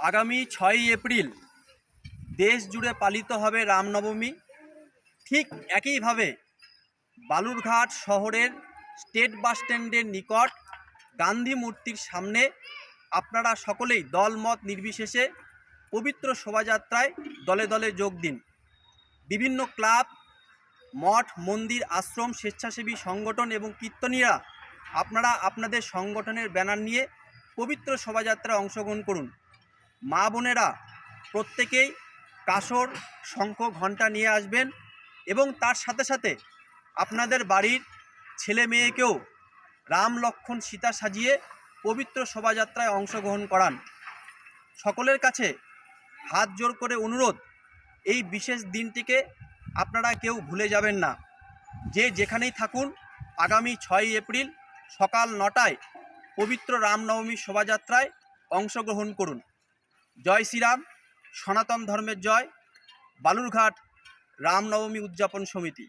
আগামী 6ই এপ্রিল দেশ জুড়ে পালিত হবে রামনবমী। ঠিক একইভাবে বালুরঘাট শহরের স্টেট বাস স্ট্যান্ডের নিকট গান্ধী মূর্তির সামনে আপনারা সকলেই দলমত নির্বিশেষে পবিত্র শোভাযাত্রায় দলে দলে যোগ দিন। বিভিন্ন ক্লাব, মঠ, মন্দির, আশ্রম, স্বেচ্ছাসেবী সংগঠন এবং কীর্তনীরা আপনারা আপনাদের সংগঠনের ব্যানার নিয়ে পবিত্র শোভাযাত্রায় অংশগ্রহণ করুন। মা বোনেরা প্রত্যেকেই কাসর, শঙ্খ, ঘণ্টা নিয়ে আসবেন এবং তার সাথে সাথে আপনাদের বাড়ির ছেলে মেয়েকেও রাম, লক্ষ্মণ, সীতা সাজিয়ে পবিত্র শোভাযাত্রায় অংশগ্রহণ করান। সকলের কাছে হাত জোর করে অনুরোধ, এই বিশেষ দিনটিকে আপনারা কেউ ভুলে যাবেন না। যে যেখানেই থাকুন, আগামী 6ই এপ্রিল সকাল 9টায় পবিত্র রামনবমী শোভাযাত্রায় অংশগ্রহণ করুন। জয় শ্রীরাম, সনাতন ধর্মের জয়। বালুরঘাট রামনবমী উদযাপন সমিতি।